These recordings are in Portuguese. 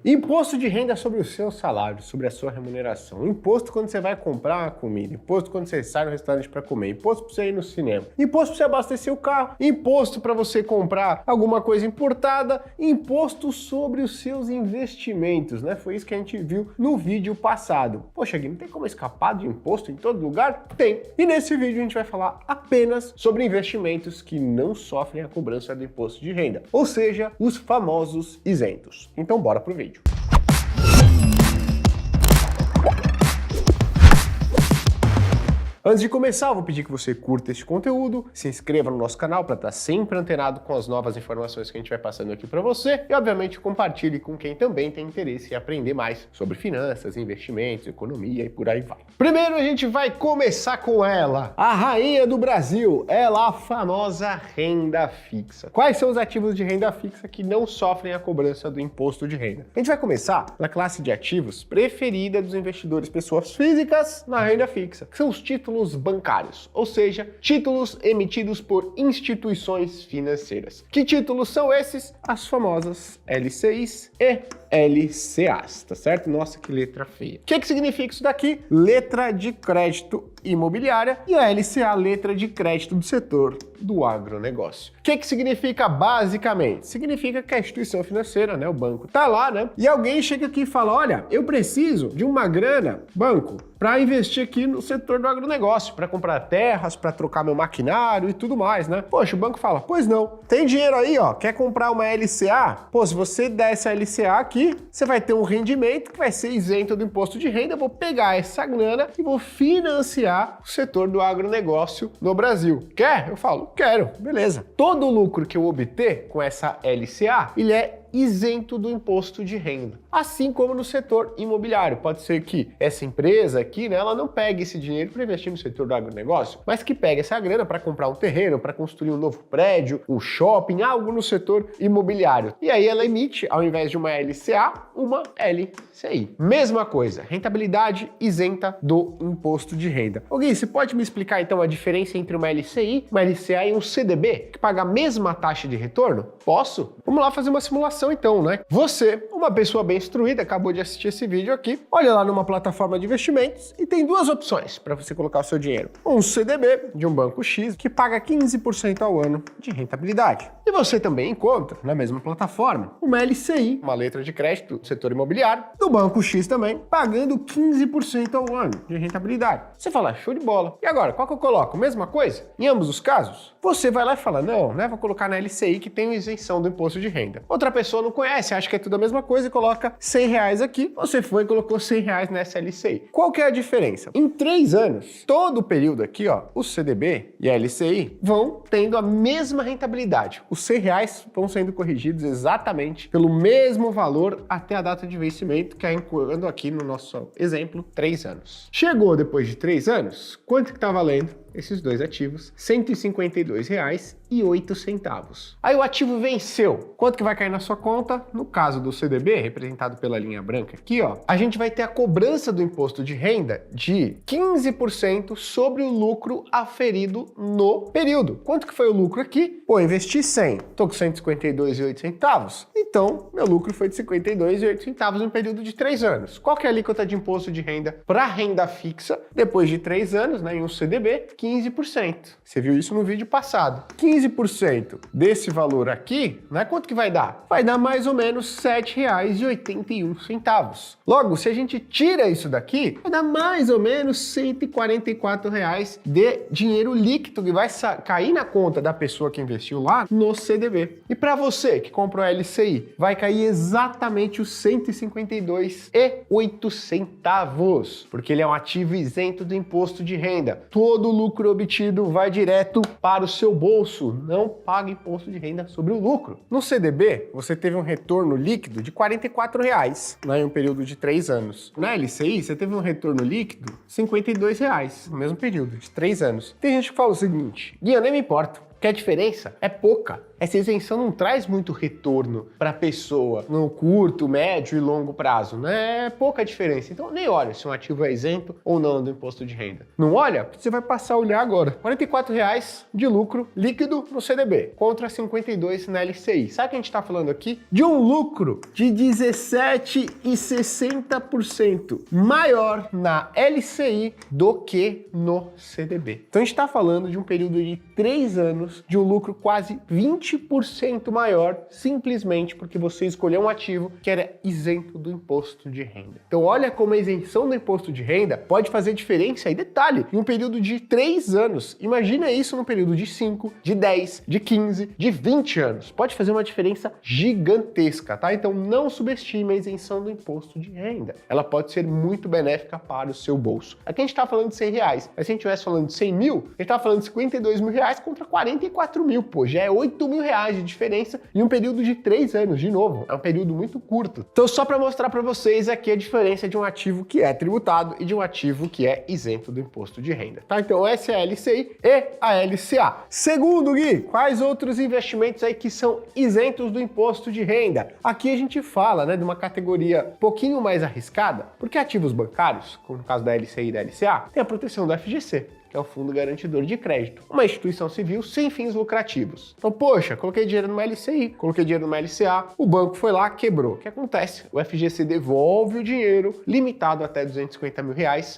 Imposto de renda sobre o seu salário, sobre a sua remuneração. Imposto quando você vai comprar uma comida. Imposto quando você sai no restaurante para comer. Imposto para você ir no cinema. Imposto para você abastecer o carro. Imposto para você comprar alguma coisa importada. Imposto sobre os seus investimentos, né? Foi isso que a gente viu no vídeo passado. Poxa, Gui, não tem como escapar de imposto em todo lugar? Tem. E nesse vídeo a gente vai falar apenas sobre investimentos que não sofrem a cobrança do imposto de renda. Ou seja, os famosos isentos. Então bora pro vídeo. Antes de começar, eu vou pedir que você curta este conteúdo, se inscreva no nosso canal para estar sempre antenado com as novas informações que a gente vai passando aqui para você e, obviamente, compartilhe com quem também tem interesse em aprender mais sobre finanças, investimentos, economia e por aí vai. Primeiro, a gente vai começar com ela, a rainha do Brasil, ela a famosa renda fixa. Quais são os ativos de renda fixa que não sofrem a cobrança do imposto de renda? A gente vai começar na classe de ativos preferida dos investidores pessoas físicas na renda fixa, que são os títulos bancários, ou seja, títulos emitidos por instituições financeiras. Que títulos são esses? As famosas LCIs e LCAs, tá certo? Nossa, que letra feia. O que significa isso daqui? Letra de crédito imobiliária e a LCA, letra de crédito do setor do agronegócio. O que significa basicamente? Significa que a instituição financeira, né, o banco, tá lá, né? E alguém chega aqui e fala, olha, eu preciso de uma grana, banco, para investir aqui no setor do agronegócio, para comprar terras, para trocar meu maquinário e tudo mais, né? Poxa, o banco fala, pois não, tem dinheiro aí, ó, quer comprar uma LCA? Pô, se você der essa LCA aqui, você vai ter um rendimento que vai ser isento do imposto de renda, eu vou pegar essa grana e vou financiar o setor do agronegócio no Brasil. Quer? Eu falo, quero, beleza. Todo o lucro que eu obter com essa LCA, ele é isento do imposto de renda. Assim como no setor imobiliário. Pode ser que essa empresa aqui, né, ela não pegue esse dinheiro para investir no setor do agronegócio, mas que pegue essa grana para comprar um terreno, para construir um novo prédio, um shopping, algo no setor imobiliário. E aí ela emite, ao invés de uma LCA, uma LCI. Mesma coisa, rentabilidade isenta do imposto de renda. Gui, você pode me explicar então a diferença entre uma LCI, uma LCA e um CDB, que paga a mesma taxa de retorno? Posso? Vamos lá fazer uma simulação então, né? Você, uma pessoa bem instruída, acabou de assistir esse vídeo aqui, olha lá numa plataforma de investimentos e tem duas opções para você colocar o seu dinheiro. Um CDB de um banco X que paga 15% ao ano de rentabilidade. E você também encontra na mesma plataforma uma LCI, uma letra de crédito do setor imobiliário, do banco X também, pagando 15% ao ano de rentabilidade. Você fala, show de bola. E agora, qual que eu coloco? Mesma coisa? Em ambos os casos? Você vai lá e fala, não, né? Vou colocar na LCI que tem isenção do imposto de renda. Outra pessoa não conhece, acha que é tudo a mesma coisa e coloca R$100 aqui. Você foi e colocou R$100 nessa LCI. Qual que é a diferença? Em 3 anos, todo o período aqui, ó, o CDB e a LCI vão tendo a mesma rentabilidade. Os R$100 vão sendo corrigidos exatamente pelo mesmo valor até a data de vencimento, que é incluindo aqui no nosso exemplo, 3 anos. Chegou depois de 3 anos, quanto que tá valendo esses dois ativos? R$152,08. Aí o ativo venceu. Quanto que vai cair na sua conta? No caso do CDB, representado pela linha branca aqui, ó, a gente vai ter a cobrança do imposto de renda de 15% sobre o lucro aferido no período. Quanto que foi o lucro aqui? Pô, investi 100, tô com R$152,08. Então, meu lucro foi de R$52,08 no período de 3 anos. Qual que é a alíquota de imposto de renda para renda fixa depois de 3 anos, né, em um CDB? 15%. Você viu isso no vídeo passado. 15% desse valor aqui, né? Quanto que vai dar? Vai dar mais ou menos R$7,81. Logo, se a gente tira isso daqui, vai dar mais ou menos R$144 de dinheiro líquido que vai cair na conta da pessoa que investiu lá no CDB. E para você que comprou a LCI, vai cair exatamente os R$152,08, porque ele é um ativo isento do imposto de renda. Todo o lucro obtido vai direto para o seu bolso, não paga imposto de renda sobre o lucro. No CDB, você teve um retorno líquido de R$44, né, em um período de 3 anos. Na LCI, você teve um retorno líquido de R$52, no mesmo período, de 3 anos. Tem gente que fala o seguinte, Gui, eu nem me importo. Porque a diferença é pouca. Essa isenção não traz muito retorno para a pessoa no curto, médio e longo prazo, né? É pouca diferença. Então nem olha se um ativo é isento ou não do imposto de renda. Não olha? Você vai passar a olhar agora. R$ 44,00 de lucro líquido no CDB, contra 52 na LCI. Sabe o que a gente está falando aqui? De um lucro de 17,60% maior na LCI do que no CDB. Então a gente está falando de um período de 3 anos de um lucro quase 20% maior, simplesmente porque você escolheu um ativo que era isento do imposto de renda. Então olha como a isenção do imposto de renda pode fazer diferença, e detalhe, em um período de 3 anos. Imagina isso num período de 5, de 10, de 15, de 20 anos. Pode fazer uma diferença gigantesca, tá? Então não subestime a isenção do imposto de renda. Ela pode ser muito benéfica para o seu bolso. Aqui a gente está falando de R$100, mas se a gente estivesse falando de 100 mil, a gente está falando de R$52.000 contra 44 mil, pô, já é R$8.000 de diferença em um período de 3 anos, de novo, é um período muito curto. Então só para mostrar para vocês aqui a diferença de um ativo que é tributado e de um ativo que é isento do imposto de renda, tá? Então essa é a LCI e a LCA. Segundo, Gui, quais outros investimentos aí que são isentos do imposto de renda? Aqui a gente fala, né, de uma categoria um pouquinho mais arriscada, porque ativos bancários, como no caso da LCI e da LCA, tem a proteção do FGC, que é o Fundo Garantidor de Crédito, uma instituição civil sem fins lucrativos. Então, poxa, coloquei dinheiro numa LCI, coloquei dinheiro numa LCA, o banco foi lá, quebrou. O que acontece? O FGC devolve o dinheiro, limitado até R$250 mil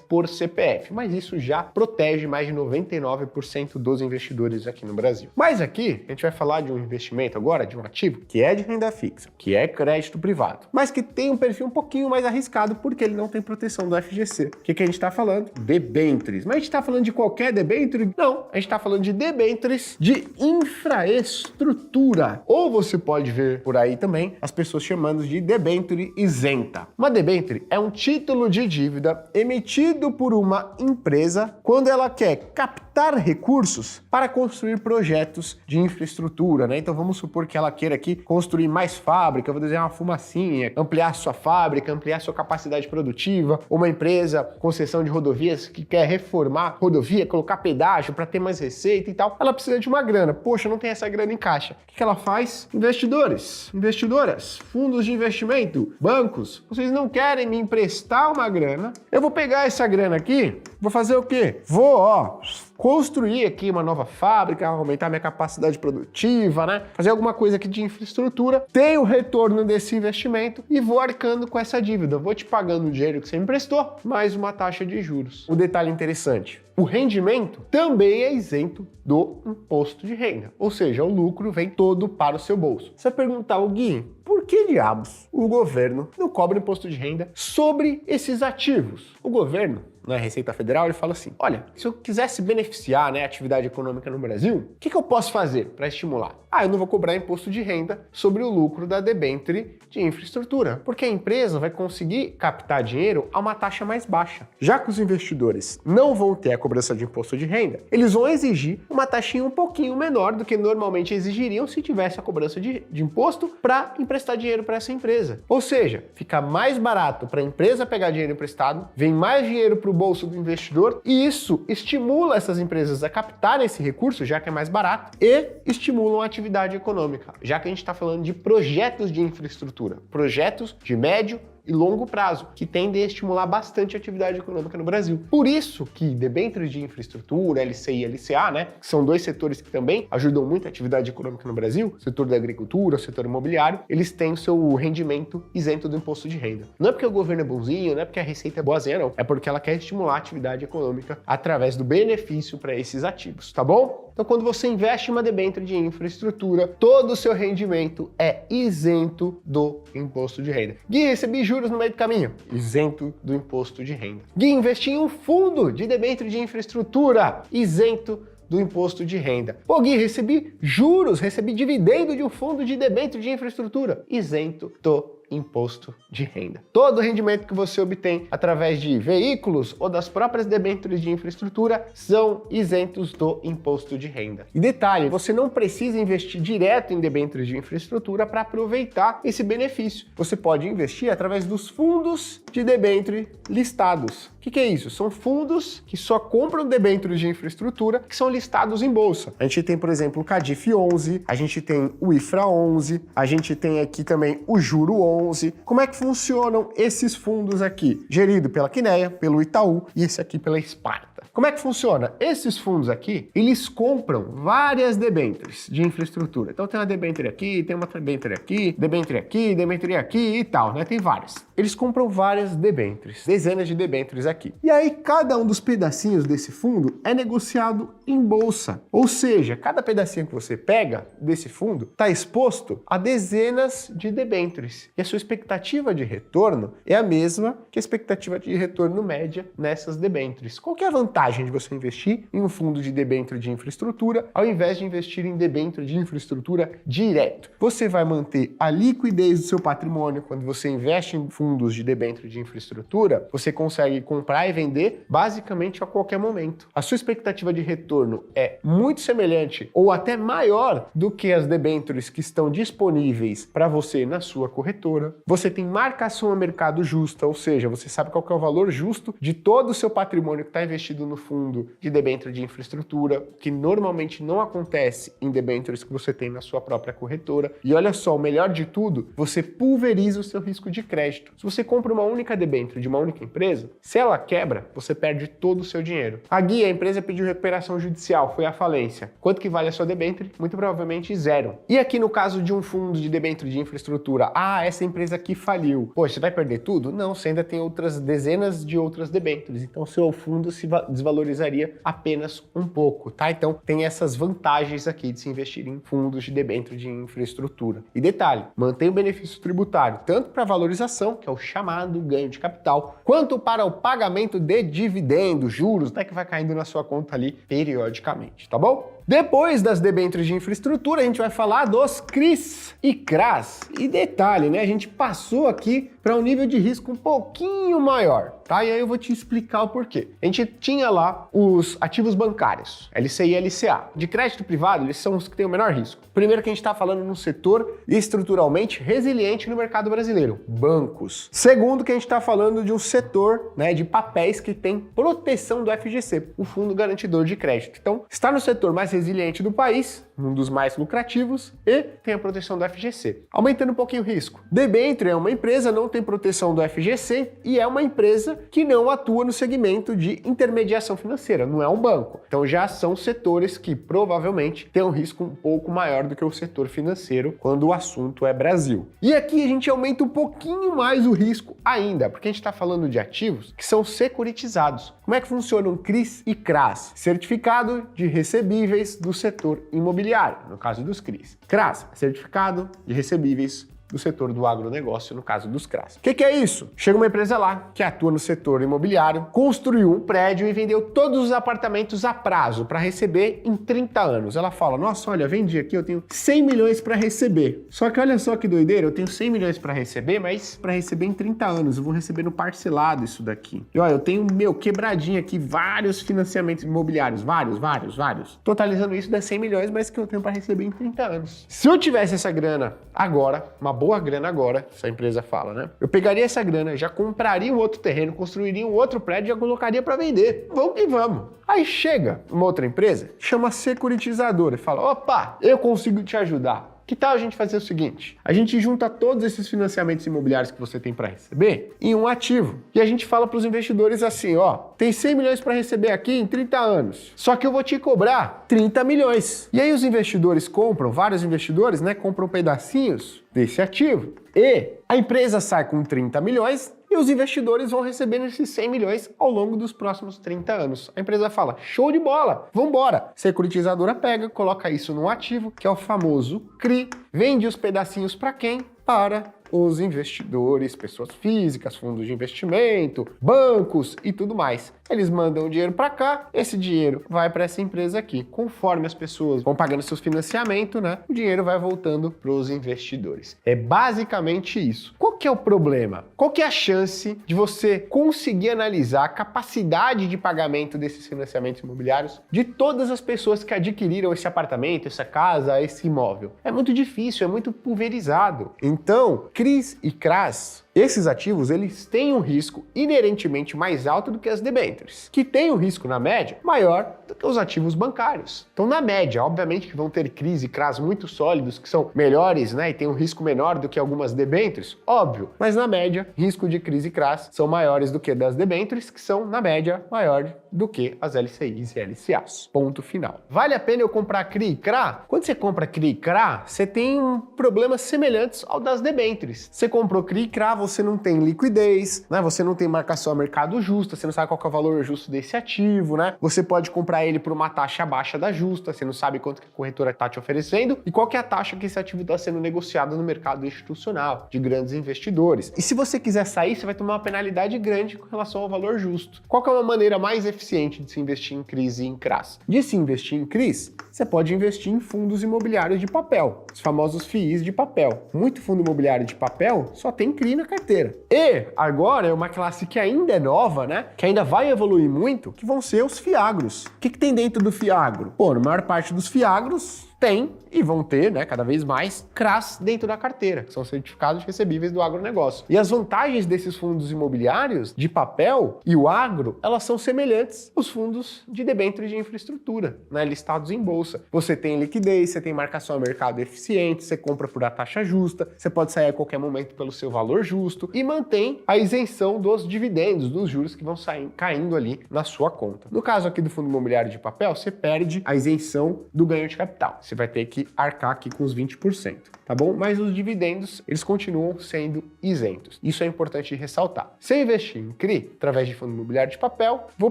por CPF, mas isso já protege mais de 99% dos investidores aqui no Brasil. Mas aqui, a gente vai falar de um investimento agora, de um ativo que é de renda fixa, que é crédito privado, mas que tem um perfil um pouquinho mais arriscado porque ele não tem proteção do FGC. O que a gente está falando? Debêntures. Mas a gente está falando de qualquer debênture? Não, a gente está falando de debêntures de infraestrutura. Ou você pode ver por aí também as pessoas chamando de debênture isenta. Uma debênture é um título de dívida emitido por uma empresa quando ela quer captar recursos para construir projetos de infraestrutura, né? Então vamos supor que ela queira aqui construir mais fábrica, vou desenhar uma fumacinha, ampliar sua fábrica, ampliar sua capacidade produtiva, uma empresa concessão de rodovias que quer reformar rodovia, colocar pedágio para ter mais receita e tal, ela precisa de uma grana. Poxa, não tem essa grana em caixa. O que ela faz? Investidores, investidoras, fundos de investimento, bancos, vocês não querem me emprestar uma grana? Eu vou pegar essa grana aqui, vou fazer o quê? Vou, construir aqui uma nova fábrica, aumentar minha capacidade produtiva, né? Fazer alguma coisa aqui de infraestrutura, tenho o retorno desse investimento e vou arcando com essa dívida. Vou te pagando o dinheiro que você me emprestou, mais uma taxa de juros. O detalhe interessante, o rendimento também é isento do imposto de renda, ou seja, o lucro vem todo para o seu bolso. Você vai perguntar, Gui, por que diabos o governo não cobra imposto de renda sobre esses ativos? O governo, na Receita Federal, ele fala assim, olha, se eu quisesse beneficiar, né, a atividade econômica no Brasil, o que eu posso fazer para estimular? Eu não vou cobrar imposto de renda sobre o lucro da debênture de infraestrutura, porque a empresa vai conseguir captar dinheiro a uma taxa mais baixa. Já que os investidores não vão ter a cobrança de imposto de renda, eles vão exigir uma taxinha um pouquinho menor do que normalmente exigiriam se tivesse a cobrança de imposto para emprestar dinheiro para essa empresa. Ou seja, fica mais barato para a empresa pegar dinheiro emprestado, vem mais dinheiro para o bolso do investidor e isso estimula essas empresas a captarem esse recurso, já que é mais barato, e estimulam a atividade econômica, já que a gente está falando de projetos de infraestrutura, projetos de médio e longo prazo, que tendem a estimular bastante a atividade econômica no Brasil. Por isso que debêntures de infraestrutura, LCI e LCA, né, que são dois setores que também ajudam muito a atividade econômica no Brasil, o setor da agricultura, o setor imobiliário, eles têm o seu rendimento isento do imposto de renda. Não é porque o governo é bonzinho, não é porque a receita é boazinha, não. É porque ela quer estimular a atividade econômica através do benefício para esses ativos, tá bom? Então, quando você investe em uma debênture de infraestrutura, todo o seu rendimento é isento do imposto de renda. Gui, recebi juros no meio do caminho. Isento do imposto de renda. Gui, investi em um fundo de debênture de infraestrutura. Isento do imposto de renda. Pô, Gui, recebi juros, recebi dividendo de um fundo de debênture de infraestrutura. Isento do imposto de renda. Todo o rendimento que você obtém através de veículos ou das próprias debêntures de infraestrutura são isentos do imposto de renda. E detalhe, você não precisa investir direto em debêntures de infraestrutura para aproveitar esse benefício. Você pode investir através dos fundos de debênture listados. O que é isso? São fundos que só compram debêntures de infraestrutura que são listados em bolsa. A gente tem, por exemplo, o Cadif 11, a gente tem o IFRA 11, a gente tem aqui também o Juro 11. Como é que funcionam esses fundos aqui? Gerido pela Quineia, pelo Itaú e esse aqui pela Sparta. Como é que funciona? Esses fundos aqui, eles compram várias debêntures de infraestrutura. Então tem uma debênture aqui, tem uma debênture aqui, debênture aqui e tal, né? Tem várias. Eles compram várias debêntures, dezenas de debêntures aqui. E aí cada um dos pedacinhos desse fundo é negociado em bolsa. Ou seja, cada pedacinho que você pega desse fundo está exposto a dezenas de debêntures. E a sua expectativa de retorno é a mesma que a expectativa de retorno média nessas debêntures. Qual que é a vantagem de você investir em um fundo de debênture de infraestrutura ao invés de investir em debênture de infraestrutura direto? Você vai manter a liquidez do seu patrimônio. Quando você investe em fundos de debênture de infraestrutura, você consegue comprar e vender basicamente a qualquer momento. A sua expectativa de retorno é muito semelhante ou até maior do que as debêntures que estão disponíveis para você na sua corretora. Você tem marcação a mercado justa, ou seja, você sabe qual que é o valor justo de todo o seu patrimônio que está investido no fundo de debênture de infraestrutura, que normalmente não acontece em debêntures que você tem na sua própria corretora. E olha só, o melhor de tudo, você pulveriza o seu risco de crédito. Se você compra uma única debênture de uma única empresa, se ela quebra, você perde todo o seu dinheiro. A empresa pediu recuperação judicial, foi à falência. Quanto que vale a sua debênture? Muito provavelmente zero. E aqui no caso de um fundo de debênture de infraestrutura, essa empresa aqui faliu. Poxa, você vai perder tudo? Não, você ainda tem outras dezenas de outras debêntures. Então seu fundo se desvalorizaria apenas um pouco, tá? Então tem essas vantagens aqui de se investir em fundos de debênture de infraestrutura. E detalhe, mantém o benefício tributário tanto para valorização, que é o chamado ganho de capital, quanto para o pagamento de dividendos, juros, né, que vai caindo na sua conta ali periodicamente, tá bom? Depois das debêntures de infraestrutura, a gente vai falar dos CRIs e CRAs. E detalhe, né? A gente passou aqui para um nível de risco um pouquinho maior, tá? E aí eu vou te explicar o porquê. A gente tinha lá os ativos bancários, LCI e LCA. De crédito privado, eles são os que têm o menor risco. Primeiro que a gente está falando num setor estruturalmente resiliente no mercado brasileiro, bancos. Segundo que a gente está falando de um setor, né, de papéis que tem proteção do FGC, o Fundo Garantidor de Crédito. Então, está no setor mais resiliente do país, um dos mais lucrativos, e tem a proteção do FGC. Aumentando um pouquinho o risco. Debênture é uma empresa, não tem proteção do FGC e é uma empresa que não atua no segmento de intermediação financeira, não é um banco. Então já são setores que provavelmente têm um risco um pouco maior do que o setor financeiro quando o assunto é Brasil. E aqui a gente aumenta um pouquinho mais o risco ainda, porque a gente está falando de ativos que são securitizados. Como é que funcionam CRIs e CRAs? Certificado de recebíveis do setor imobiliário, no caso dos CRIs. CRAs, certificado de recebíveis do setor do agronegócio, no caso dos CRAs. O que é isso? Chega uma empresa lá que atua no setor imobiliário, construiu um prédio e vendeu todos os apartamentos a prazo para receber em 30 anos. Ela fala, nossa, olha, vendi aqui, eu tenho 100 milhões para receber. Só que olha só que doideira, eu tenho 100 milhões para receber, mas para receber em 30 anos, eu vou receber no parcelado isso daqui. E olha, eu tenho, quebradinho aqui, vários financiamentos imobiliários, vários. Totalizando isso dá 100 milhões, mas que eu tenho para receber em 30 anos. Se eu tivesse essa grana agora, uma boa grana agora, essa empresa fala, né? Eu pegaria essa grana, já compraria um outro terreno, construiria um outro prédio e já colocaria para vender. Vamos que vamos. Aí chega uma outra empresa, chama securitizadora e fala, opa, eu consigo te ajudar. Que tal a gente fazer o seguinte? A gente junta todos esses financiamentos imobiliários que você tem para receber em um ativo. E a gente fala para os investidores assim, ó, tem 100 milhões para receber aqui em 30 anos. Só que eu vou te cobrar 30 milhões. E aí os investidores compram, vários investidores, né, compram pedacinhos desse ativo. E a empresa sai com 30 milhões e os investidores vão recebendo esses 100 milhões ao longo dos próximos 30 anos. A empresa fala, show de bola, vambora. Securitizadora pega, coloca isso num ativo, que é o famoso CRI, vende os pedacinhos para quem? Para os investidores, pessoas físicas, fundos de investimento, bancos e tudo mais. eles mandam o dinheiro para cá, esse dinheiro vai para essa empresa aqui. Conforme as pessoas vão pagando seus financiamentos, né, o dinheiro vai voltando para os investidores. É basicamente isso. Qual que é o problema? Qual que é a chance de você conseguir analisar a capacidade de pagamento desses financiamentos imobiliários de todas as pessoas que adquiriram esse apartamento, essa casa, esse imóvel? É muito difícil, é muito pulverizado. Então, CRIs e CRAs, esses ativos, eles têm um risco inerentemente mais alto do que as debêntures, que têm um risco, na média, maior do que os ativos bancários. Então, na média, obviamente que vão ter CRIs e CRAs muito sólidos, que são melhores, né, e têm um risco menor do que algumas debêntures, óbvio, mas na média, risco de CRIs e CRAs são maiores do que das debêntures, que são, na média, maior do que as LCIs e LCAs. Ponto final. Vale a pena eu comprar CRI e CRA? Quando você compra CRI e CRA, você tem problemas semelhantes ao das debêntures. Você comprou CRI e CRA, você não tem liquidez, né? Você não tem marcação a mercado justa, você não sabe qual que é o valor justo desse ativo, né? Você pode comprar ele por uma taxa abaixo da justa, você não sabe quanto que a corretora está te oferecendo e qual que é a taxa que esse ativo está sendo negociado no mercado institucional, de grandes investidores. E se você quiser sair, você vai tomar uma penalidade grande com relação ao valor justo. Qual que é uma maneira mais eficiente de se investir em CRIs e em CRAs? De se investir em CRIs, você pode investir em fundos imobiliários de papel, os famosos FIIs de papel. Muito fundo imobiliário de papel só tem CRI na carteira. E agora é uma classe que ainda é nova, né? Que ainda vai evoluir muito, que vão ser os FIAGROS. O que tem dentro do FIAGRO? Pô, na maior parte dos FIAGROs tem e vão ter, né, cada vez mais, CRAs dentro da carteira, que são certificados recebíveis do agronegócio. E as vantagens desses fundos imobiliários de papel e o agro, elas são semelhantes aos fundos de debêntures de infraestrutura, né, listados em bolsa. Você tem liquidez, você tem marcação a mercado eficiente, você compra por a taxa justa, você pode sair a qualquer momento pelo seu valor justo e mantém a isenção dos dividendos, dos juros que vão caindo ali na sua conta. No caso aqui do fundo imobiliário de papel, você perde a isenção do ganho de capital. Você vai ter que arcar aqui com os 20%, tá bom? Mas os dividendos, eles continuam sendo isentos. Isso é importante ressaltar. Se eu investir em CRI, através de fundo imobiliário de papel, vou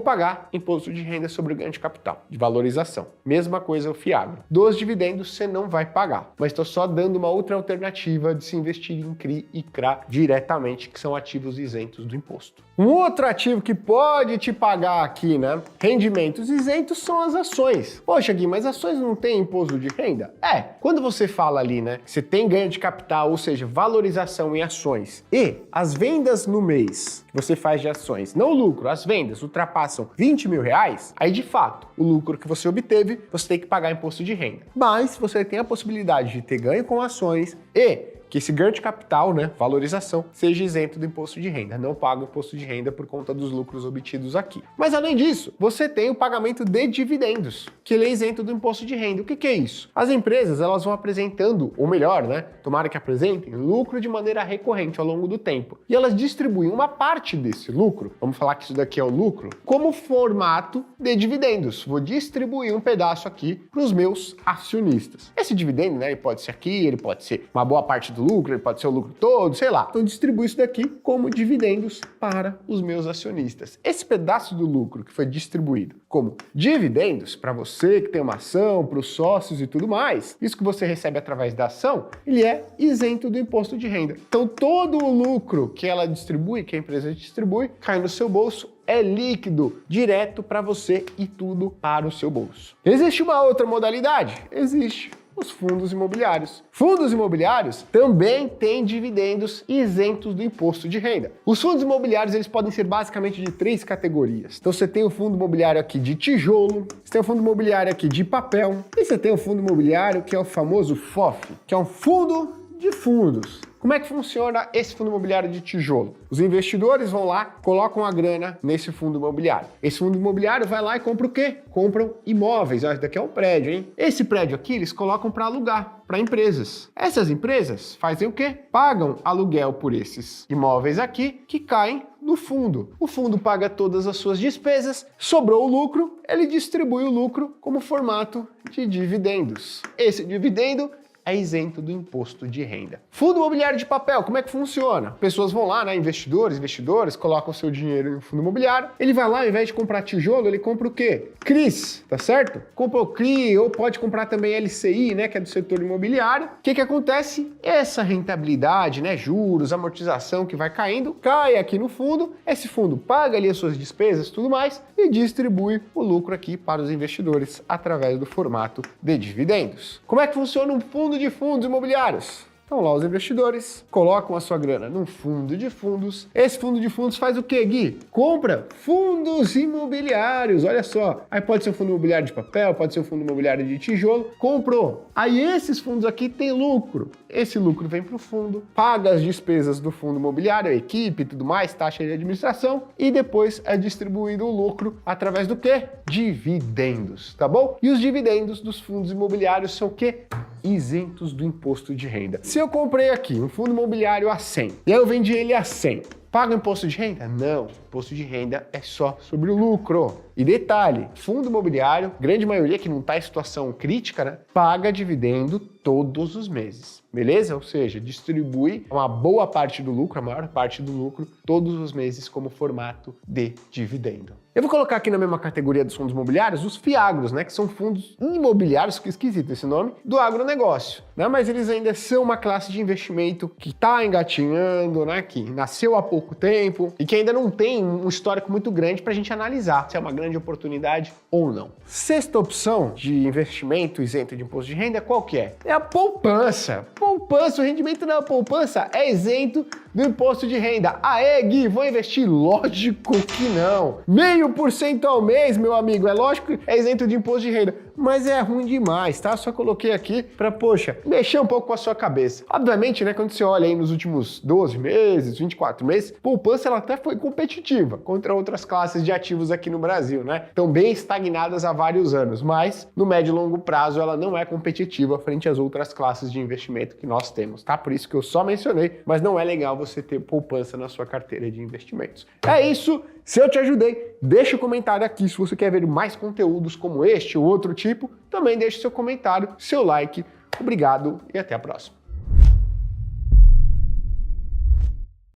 pagar imposto de renda sobre o ganho de capital, de valorização. Mesma coisa o FIAGRO. Dos dividendos, você não vai pagar. Mas estou só dando uma outra alternativa de se investir em CRI e CRA diretamente, que são ativos isentos do imposto. Um outro ativo que pode te pagar aqui, né? Rendimentos isentos são as ações. Poxa, Gui, mas ações não tem imposto de renda? Quando você fala ali, né, que você tem ganho de capital, ou seja, valorização em ações, e as vendas no mês que você faz de ações, não o lucro, as vendas ultrapassam 20 mil reais, aí de fato, o lucro que você obteve, você tem que pagar imposto de renda. Mas você tem a possibilidade de ter ganho com ações e que esse ganho de capital, né, valorização, seja isento do imposto de renda. Não paga o imposto de renda por conta dos lucros obtidos aqui. Mas além disso, você tem o pagamento de dividendos, que ele é isento do imposto de renda. O que é isso? As empresas, elas vão apresentando, ou melhor, né, tomara que apresentem, lucro de maneira recorrente ao longo do tempo. E elas distribuem uma parte desse lucro, vamos falar que isso daqui é o lucro, como formato de dividendos. Vou distribuir um pedaço aqui para os meus acionistas. Esse dividendo, né, ele pode ser aqui, ele pode ser uma boa parte do lucro, ele pode ser o lucro todo, sei lá. Então eu distribuo isso daqui como dividendos para os meus acionistas. Esse pedaço do lucro que foi distribuído como dividendos para você que tem uma ação, para os sócios e tudo mais, isso que você recebe através da ação, ele é isento do imposto de renda. Então todo o lucro que ela distribui, que a empresa distribui, cai no seu bolso, é líquido, direto para você e tudo para o seu bolso. Existe uma outra modalidade? Existe. Os fundos imobiliários. Fundos imobiliários também têm dividendos isentos do imposto de renda. Os fundos imobiliários, eles podem ser basicamente de 3 categorias. Então você tem o fundo imobiliário aqui de tijolo, você tem o fundo imobiliário aqui de papel e você tem o fundo imobiliário que é o famoso FOF, que é um fundo de fundos. Como é que funciona esse fundo imobiliário de tijolo? Os investidores vão lá, colocam a grana nesse fundo imobiliário. Esse fundo imobiliário vai lá e compra o quê? Compram imóveis. Esse daqui é um prédio, hein? Esse prédio aqui eles colocam para alugar para empresas. Essas empresas fazem o quê? Pagam aluguel por esses imóveis aqui que caem no fundo. O fundo paga todas as suas despesas, sobrou o lucro, ele distribui o lucro como formato de dividendos. Esse dividendo é isento do imposto de renda. Fundo imobiliário de papel, como é que funciona? Pessoas vão lá, né, investidores, colocam seu dinheiro em fundo imobiliário, ele vai lá, ao invés de comprar tijolo, ele compra o quê? CRIs, tá certo? Compra o CRI, ou pode comprar também LCI, né, que é do setor imobiliário. O que acontece? Essa rentabilidade, né, juros, amortização que vai caindo, cai aqui no fundo, esse fundo paga ali as suas despesas e tudo mais e distribui o lucro aqui para os investidores através do formato de dividendos. Como é que funciona um fundo de fundos imobiliários? Então lá os investidores colocam a sua grana num fundo de fundos. Esse fundo de fundos faz o quê, Gui? Compra fundos imobiliários, olha só. Aí pode ser um fundo imobiliário de papel, pode ser um fundo imobiliário de tijolo. Comprou. Aí esses fundos aqui têm lucro. Esse lucro vem para o fundo, paga as despesas do fundo imobiliário, a equipe e tudo mais, taxa de administração, e depois é distribuído o lucro através do quê? Dividendos, tá bom? E os dividendos dos fundos imobiliários são o quê? Isentos do imposto de renda. Se eu comprei aqui um fundo imobiliário a 100 e aí eu vendi ele a 100, paga imposto de renda? Não, imposto de renda é só sobre o lucro. E detalhe, fundo imobiliário, grande maioria que não está em situação crítica, né, paga dividendo todos os meses, beleza? Ou seja, distribui uma boa parte do lucro, a maior parte do lucro, todos os meses como formato de dividendo. Eu vou colocar aqui na mesma categoria dos fundos imobiliários os FIAGROS, né, que são fundos imobiliários, que esquisito esse nome, do agronegócio, né? Mas eles ainda são uma classe de investimento que está engatinhando, né, que nasceu há pouco tempo e que ainda não tem um histórico muito grande para a gente analisar se é uma grande oportunidade ou não. Sexta opção de investimento isento de imposto de renda, qual que é? É a poupança. Poupança, o rendimento da poupança é isento do imposto de renda. Aê, Gui, vou investir? Lógico que não. 0,5% ao mês, meu amigo, é lógico que é isento de imposto de renda, mas é ruim demais, tá? Só coloquei aqui para, poxa, mexer um pouco com a sua cabeça. Obviamente, né, quando você olha aí nos últimos 12 meses, 24 meses, poupança ela até foi competitiva contra outras classes de ativos aqui no Brasil, né? Estão bem estagnadas há vários anos, mas no médio e longo prazo ela não é competitiva frente às outras classes de investimento que nós temos, tá? Por isso que eu só mencionei, mas não é legal você ter poupança na sua carteira de investimentos. É isso, se eu te ajudei, deixa o comentário aqui se você quer ver mais conteúdos como este ou outro tipo, também deixe seu comentário, seu like. Obrigado e até a próxima.